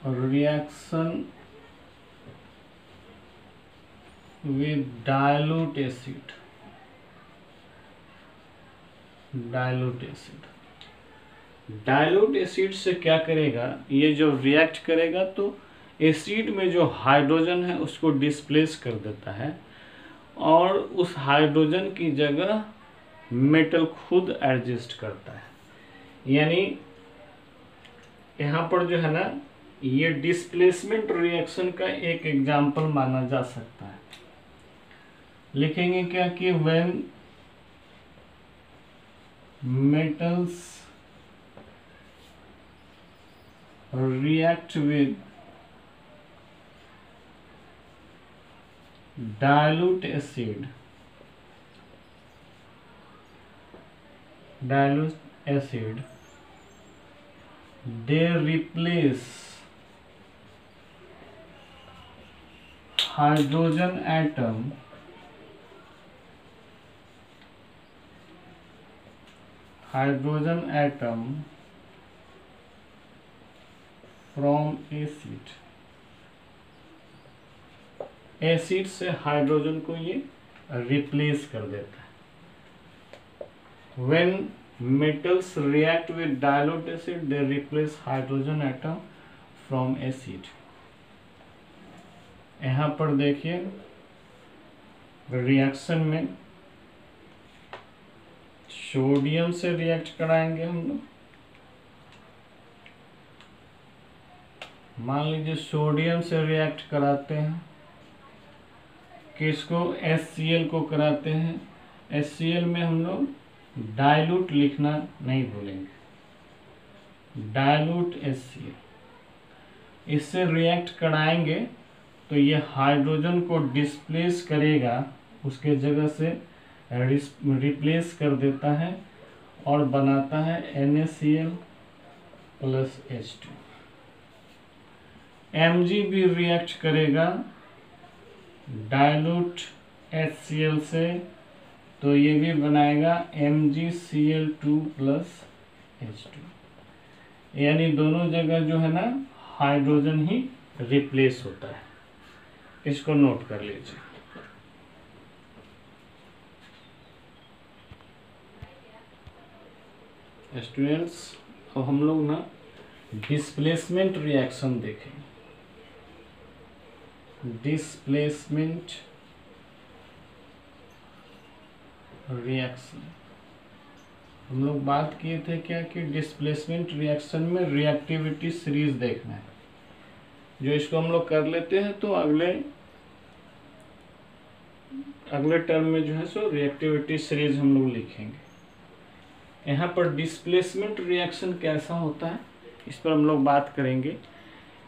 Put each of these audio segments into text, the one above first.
reaction with dilute acid, dilute acid से क्या करेगा, ये जो रिएक्ट करेगा तो एसिड में जो हाइड्रोजन है उसको डिस्प्लेस कर देता है और उस हाइड्रोजन की जगह मेटल खुद एडजस्ट करता है। यानी यहाँ पर जो है ना, ये डिस्प्लेसमेंट रिएक्शन का एक एग्जाम्पल माना जा सकता है। लिखेंगे क्या कि when metals react with dilute acid, they replace hydrogen atom from acid से हाइड्रोजन को ये रिप्लेस कर देता है। When metals react with dilute acid, they replace hydrogen atom from acid। यहाँ पर देखिए रिएक्शन में सोडियम से रिएक्ट कराएंगे हम लोग। मान लीजिए सोडियम से रिएक्ट कराते हैं, किसको, HCl को कराते हैं। HCl में हम लोग डाइल्यूट लिखना नहीं भूलेंगे, डाइल्यूट HCl। इससे रिएक्ट कराएंगे तो ये हाइड्रोजन को डिस्प्लेस करेगा, उसके जगह से रिप्लेस कर देता है और बनाता है NaCl प्लस H2। Mg भी रिएक्ट करेगा डाइल्यूट HCl से, तो ये भी बनाएगा MgCl2 प्लस H2। यानी दोनों जगह जो है ना हाइड्रोजन ही रिप्लेस होता है। इसको नोट कर लीजिए। स्टूडेंट्स, अब हम लोग ना डिस्प्लेसमेंट रिएक्शन देखेंगे। डिस्प्लेसमेंट रिएक्शन हम लोग बात किए थे क्या कि डिस्प्लेसमेंट रिएक्शन में रिएक्टिविटी सीरीज देखना है। जो इसको हम लोग कर लेते हैं तो अगले टर्म में जो है सो रिएक्टिविटी सीरीज हम लोग लिखेंगे। यहाँ पर डिस्प्लेसमेंट रिएक्शन कैसा होता है इस पर हम लोग बात करेंगे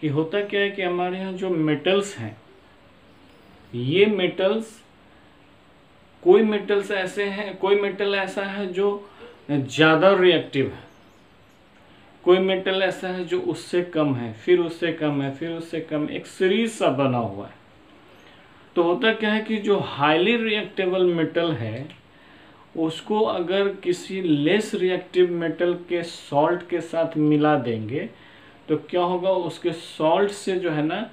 कि होता क्या है कि हमारे यहाँ जो मेटल्स हैं, ये मेटल्स, कोई मेटल ऐसा है जो ज़्यादा रिएक्टिव है, कोई मेटल ऐसा है जो उससे कम है, फिर उससे कम है, फिर उससे कम, एक सीरीज सा बना हुआ है। तो होता क्या है कि जो हाईली रिएक्टेबल मेटल है उसको अगर किसी लेस रिएक्टिव मेटल के सॉल्ट के साथ मिला देंगे तो क्या होगा, उसके सॉल्ट से जो है ना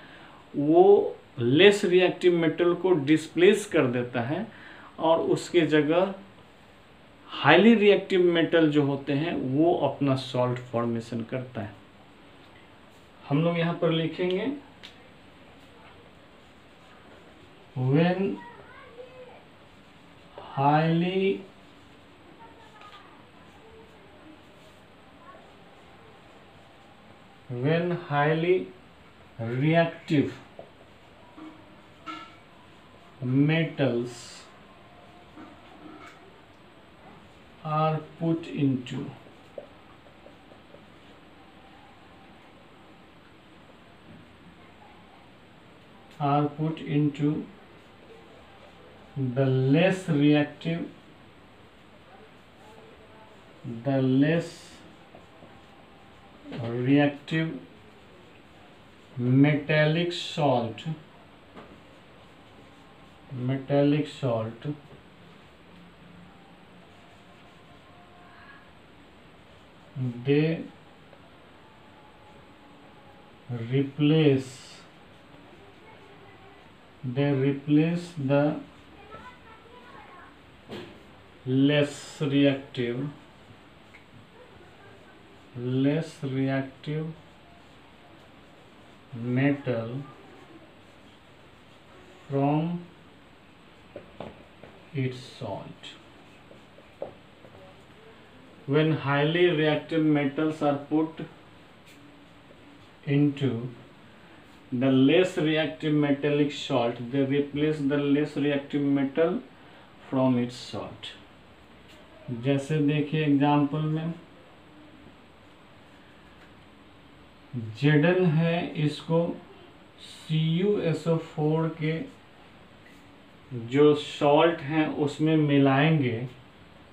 वो लेस रिएक्टिव मेटल को डिस्प्लेस कर देता है और उसके जगह हाईली रिएक्टिव मेटल जो होते हैं वो अपना सॉल्ट फॉर्मेशन करता है। हम लोग यहाँ पर लिखेंगे when highly reactive metals are put into the less reactive metallic salt, they replace the less reactive metal from its salt. When highly reactive metals are put into the less reactive metallic salt, they replace the less reactive metal from its salt. जैसे देखिए example में Zn है, इसको CuSO4 के जो salt हैं उसमें मिलाएंगे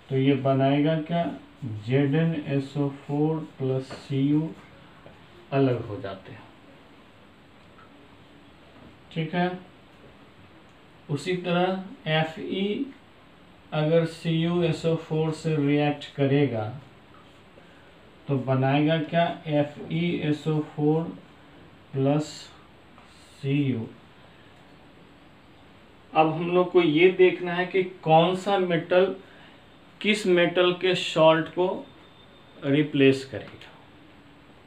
तो ये बनाएगा क्या, ZnSO4 प्लस Cu अलग हो जाते हैं। ठीक है। उसी तरह Fe अगर CuSO4 से रिएक्ट करेगा तो बनाएगा क्या, FeSO4 प्लस Cu। अब हम लोग को ये देखना है कि कौन सा मेटल किस मेटल के सॉल्ट को रिप्लेस करेगा,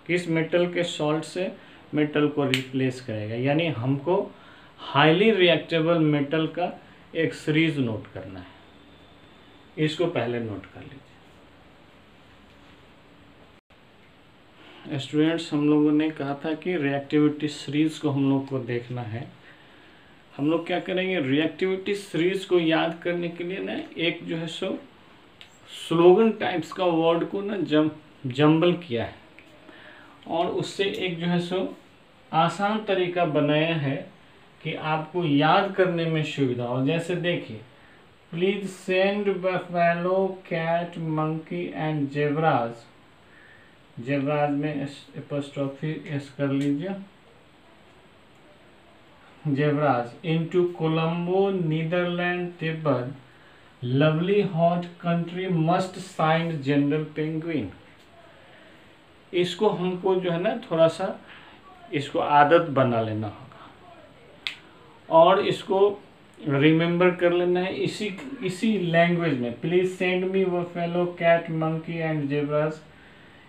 किस मेटल के सॉल्ट से मेटल को रिप्लेस करेगा। यानी हमको हाईली रिएक्टेबल मेटल का एक सीरीज नोट करना है। इसको पहले नोट कर लीजिए स्टूडेंट्स। हम लोगों ने कहा था कि रिएक्टिविटी सीरीज को हम लोग को देखना है। हम लोग क्या करेंगे, रिएक्टिविटी सीरीज को याद करने के लिए ना एक जो है सो स्लोगन टाइप्स का वर्ड को ना जंबल किया है और उससे एक जो है सो आसान तरीका बनाया है कि आपको याद करने में सुविधा हो। जैसे देखिए, please send buffalo, cat, monkey and zebras, zebras में एपोस्ट्रोफी एस कर लीजिए, zebras into Colombo, Netherland, Tibet, lovely hot country must sign general penguin. इसको हमको जो है ना थोड़ा सा इसको आदत बना लेना होगा और इसको रिमेम्बर कर लेना है इसी लैंग्वेज में। Please send me buffalo, cat, monkey and zebras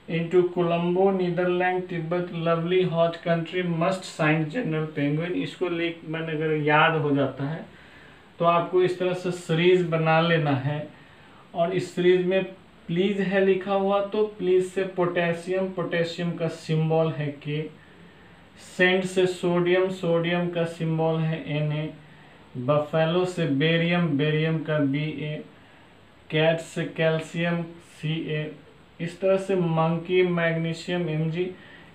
into Colombo, Netherland, Tibet, lovely hot country must sign general penguin. इसको लिख मैंने अगर याद हो जाता है तो आपको इस तरह से सीरीज बना लेना है। और इस सीरीज में प्लीज है लिखा हुआ तो प्लीज से पोटेशियम, पोटेशियम का सिंबल है के, सेंड से सोडियम, सोडियम का सिंबल है Na, बफेलो से बेरियम, बेरियम का Ba, कैट से कैल्शियम Ca, इस तरह से मंकी, मैग्नीशियम Mg।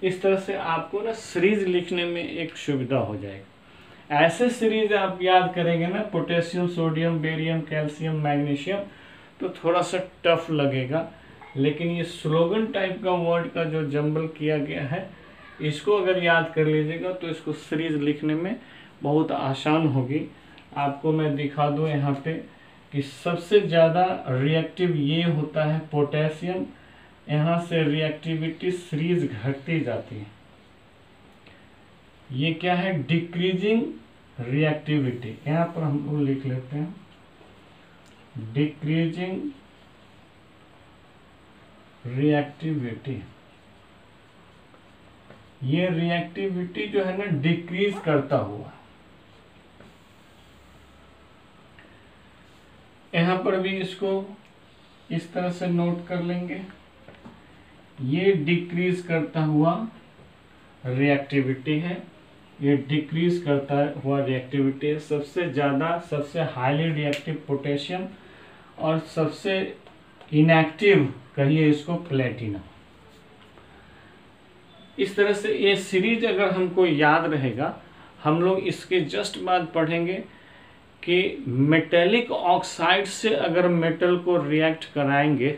इस तरह से आपको ना सीरीज लिखने में एक सुविधा हो जाएगी। ऐसे सीरीज आप याद करेंगे ना, potassium, sodium, barium, calcium, magnesium, तो थोड़ा सा टफ लगेगा। लेकिन ये स्लोगन टाइप का वर्ड का जो जंबल किया गया है, इसको अगर याद कर लीजिएगा तो इसको सीरीज लिखने में बहुत आसान होगी। आपको मैं दिखा दूं यहाँ पे कि सबसे ज़्यादा रिएक्टिव ये होता है पोटेशियम। यहाँ से रिएक्टिविटी सीरीज घटती जाती है। ये क्या है, डिक्रीजिंग रिएक्टिविटी। यहाँ पर हम लोग लिख लेते हैं डिक्रीजिंग रिएक्टिविटी। ये रिएक्टिविटी जो है ना डिक्रीज करता हुआ, यहाँ पर भी इसको इस तरह से नोट कर लेंगे। ये डिक्रीज करता हुआ रिएक्टिविटी है, ये डिक्रीज करता हुआ रिएक्टिविटी है। सबसे ज़्यादा सबसे हाईली रिएक्टिव पोटेशियम और सबसे इनएक्टिव कहिए इसको प्लेटिनम। इस तरह से ये सीरीज अगर हमको याद रहेगा, हम लोग इसके जस्ट बाद पढ़ेंगे कि मेटेलिक ऑक्साइड से अगर मेटल को रिएक्ट कराएंगे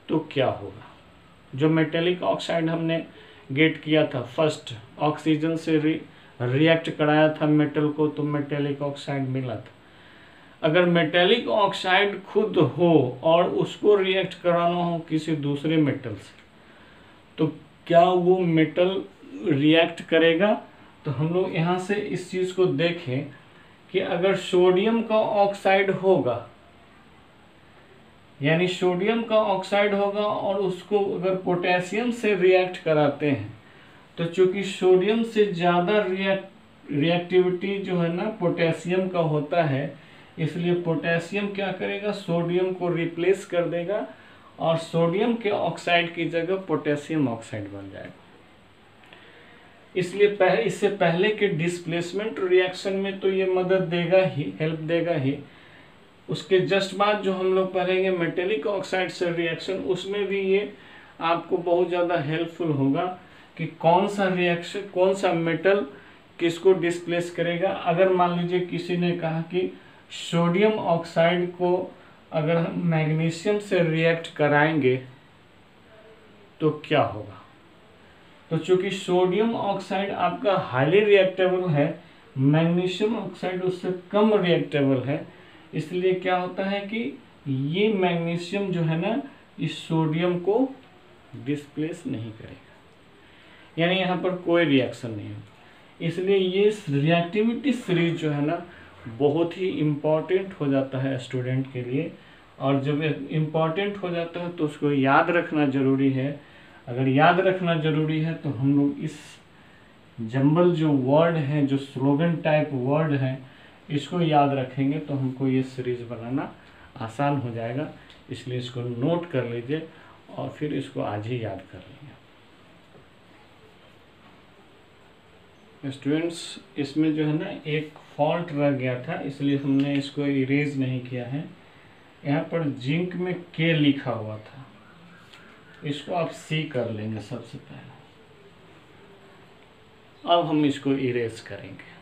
तो क्या होगा। जो मेटेलिक ऑक्साइड हमने गेट किया था फर्स्ट, ऑक्सीजन से रिएक्ट कराया था मेटल को तो मेटेलिक ऑक्साइड मिला था। अगर मेटेलिक ऑक्साइड खुद हो और उसको रिएक्ट कराना हो किसी दूसरे मेटल से, तो क्या वो मेटल रिएक्ट करेगा। तो हम लोग यहाँ से इस चीज को देखें कि अगर सोडियम का ऑक्साइड होगा, यानी सोडियम का ऑक्साइड होगा और उसको अगर पोटेशियम से रिएक्ट कराते हैं, तो चूंकि सोडियम से ज़्यादा रिएक्टिविटी जो है ना पोटेशियम का होता है, इसलिए पोटेशियम क्या करेगा, सोडियम को रिप्लेस कर देगा और सोडियम के ऑक्साइड की जगह पोटेशियम ऑक्साइड बन जाएगा। इसलिए इससे पहले के डिस्प्लेसमेंट रिएक्शन में तो ये मदद देगा ही, हेल्प देगा ही। उसके जस्ट बाद जो हम लोग पढ़ेंगे मेटेलिक ऑक्साइड से रिएक्शन, उसमें भी ये आपको बहुत ज़्यादा हेल्पफुल होगा कि कौन सा रिएक्शन, कौन सा मेटल किसको डिस्प्लेस करेगा। अगर मान लीजिए किसी ने कहा कि सोडियम ऑक्साइड को अगर हम मैग्नीशियम से रिएक्ट कराएंगे तो क्या होगा, तो चूंकि सोडियम ऑक्साइड आपका हाईली रिएक्टेबल है, मैग्नीशियम ऑक्साइड उससे कम रिएक्टेबल है, इसलिए क्या होता है कि ये मैग्नीशियम जो है ना इस सोडियम को डिस्प्लेस नहीं करेगा, यानी यहाँ पर कोई रिएक्शन नहीं होगा। इसलिए ये रिएक्टिविटी सीरीज जो है ना बहुत ही इम्पॉर्टेंट हो जाता है स्टूडेंट के लिए, और जब इम्पॉर्टेंट हो जाता है तो उसको याद रखना जरूरी है। अगर याद रखना जरूरी है तो हम लोग इस जंबल जो वर्ड है, जो स्लोगन टाइप वर्ड है, इसको याद रखेंगे तो हमको ये सीरीज बनाना आसान हो जाएगा। इसलिए इसको नोट कर लीजिए और फिर इसको आज ही याद कर लीजिए। स्टूडेंट्स, इसमें जो है ना एक फॉल्ट रह गया था, इसलिए हमने इसको इरेज नहीं किया है। यहाँ पर जिंक में के लिखा हुआ था, इसको आप सी कर लेंगे सबसे पहले। अब हम इसको इरेज करेंगे।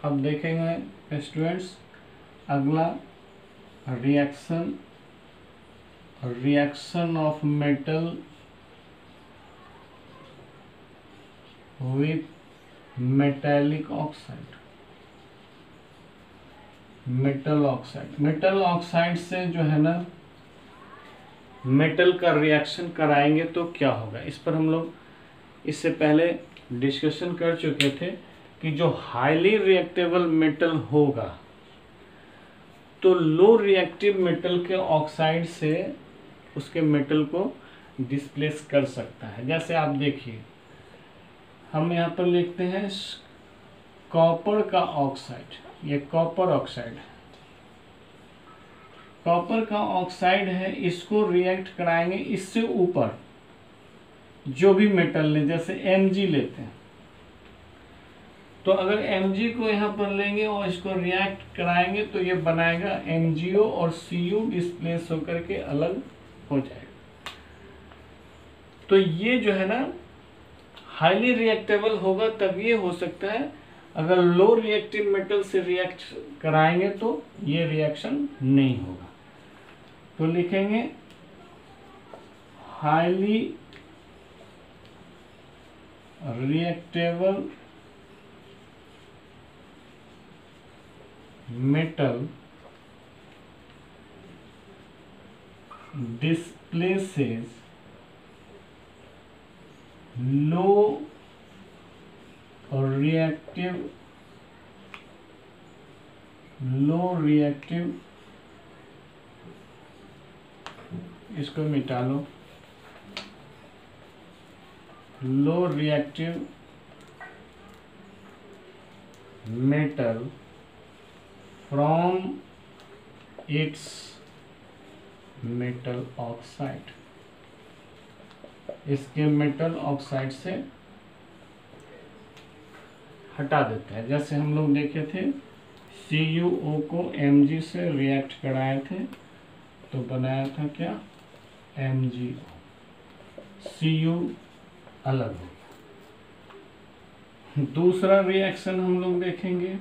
अब देखेंगे स्टूडेंट्स, अगला reaction of metal with metallic oxide. Metal oxide से जो है ना मेटल का रिएक्शन कराएंगे तो क्या होगा, इस पर हम लोग इससे पहले डिस्कशन कर चुके थे कि जो हाईली रिएक्टेबल मेटल होगा तो लो रिएक्टिव मेटल के ऑक्साइड से उसके मेटल को डिस्प्लेस कर सकता है। जैसे आप देखिए, हम यहाँ पर लिखते हैं कॉपर का ऑक्साइड, ये कॉपर ऑक्साइड है, कॉपर का ऑक्साइड है, इसको रिएक्ट कराएंगे इससे ऊपर जो भी मेटल ले, जैसे Mg लेते हैं, तो अगर Mg को यहाँ पर लेंगे और इसको रिएक्ट कराएंगे तो ये बनाएगा MgO और Cu डिस्प्लेस होकर के अलग हो जाएगा। तो ये जो है ना हाईली रिएक्टेबल होगा तब ये हो सकता है, अगर लो रिएक्टिव मेटल से रिएक्ट कराएंगे तो ये रिएक्शन नहीं होगा। तो लिखेंगे highly reactable metal displaces low reactive, इसको मिटा लो, low reactive metal from its metal oxide, इसके मेटल ऑक्साइड से हटा देता है। जैसे हम लोग देखे थे CuO को Mg से रिएक्ट कराए थे तो बनाया था क्या, MgO, Cu अलग हो गया। दूसरा रिएक्शन हम लोग देखेंगे,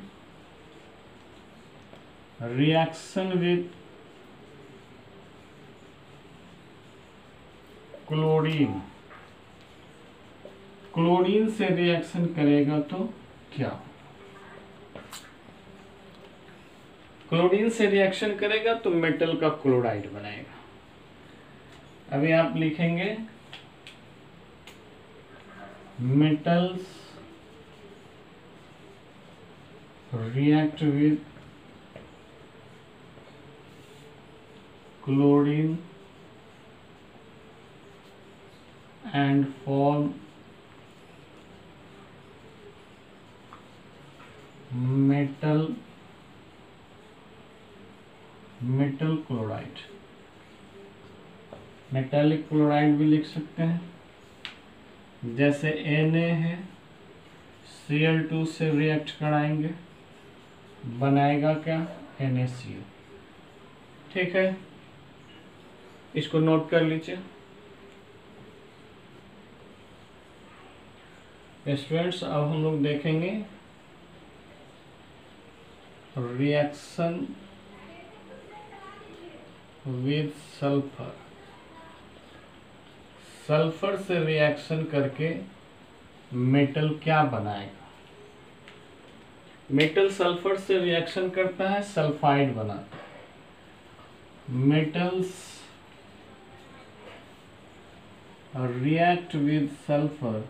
रिएक्शन विथ क्लोरीन, क्लोरीन से रिएक्शन करेगा तो क्या, क्लोरीन से रिएक्शन करेगा तो मेटल का क्लोराइड बनाएगा। अभी आप लिखेंगे metals react with chlorine and form metal chloride। Metallic chloride भी लिख सकते हैं, जैसे Na है, Cl2 से रिएक्ट कराएंगे, बनाएगा क्या, NaCl। ठीक है, इसको नोट कर लीजिए। स्टूडेंट्स, अब हम लोग देखेंगे रिएक्शन विद सल्फर। सल्फर से रिएक्शन करके मेटल क्या बनाएगा। मेटल सल्फर से रिएक्शन करता है, सल्फाइड बनाता है। Metals react with sulphur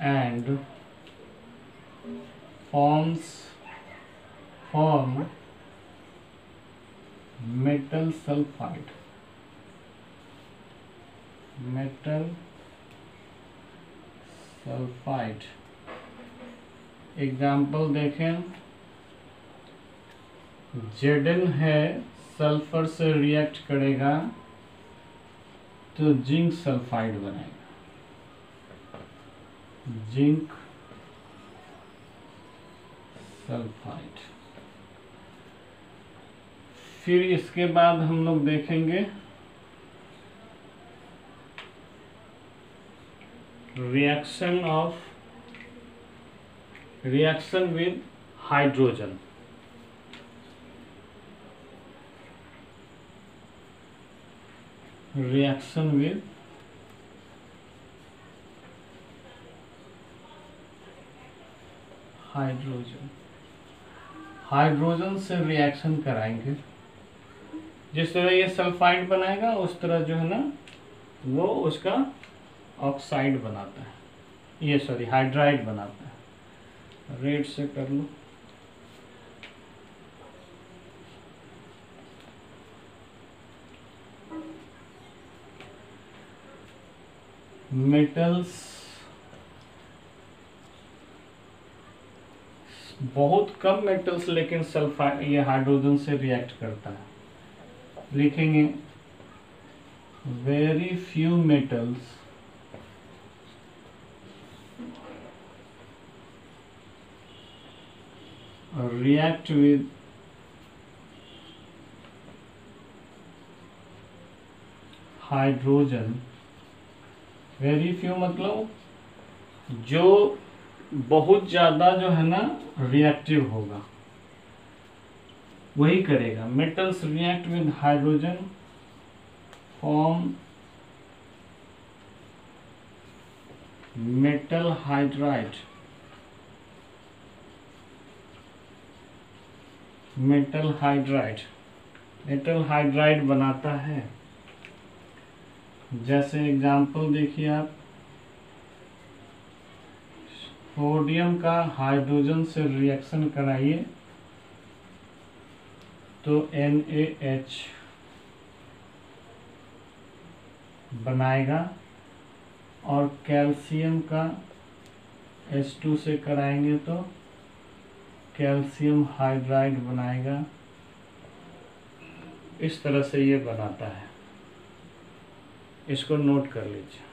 and form metal sulfide। Example देखें, Zn है, सल्फर से रिएक्ट करेगा तो जिंक सल्फाइड बनेगा, जिंक सल्फाइड। फिर इसके बाद हम लोग देखेंगे reaction with hydrogen. Reaction with hydrogen से रिएक्शन कराएंगे। जिस तरह ये सल्फाइड बनाएगा उस तरह जो है ना वो उसका ऑक्साइड बनाता है, ये सॉरी हाइड्राइड बनाता है। रेड से कर लो। मेटल्स, बहुत कम मेटल्स लेकिन सल्फाइड ये हाइड्रोजन से रिएक्ट करता है। लिखेंगे very few metals react with hydrogen. Very few मतलब जो बहुत ज्यादा जो है ना रिएक्टिव होगा वही करेगा। Metals react with hydrogen form metal hydride. Metal hydride बनाता है। जैसे एग्जांपल देखिए आप, सोडियम का हाइड्रोजन से रिएक्शन कराइए तो NaH बनाएगा, और कैल्शियम का H2 से कराएंगे तो कैल्शियम हाइड्राइड बनाएगा। इस तरह से ये बनाता है, इसको नोट कर लीजिए।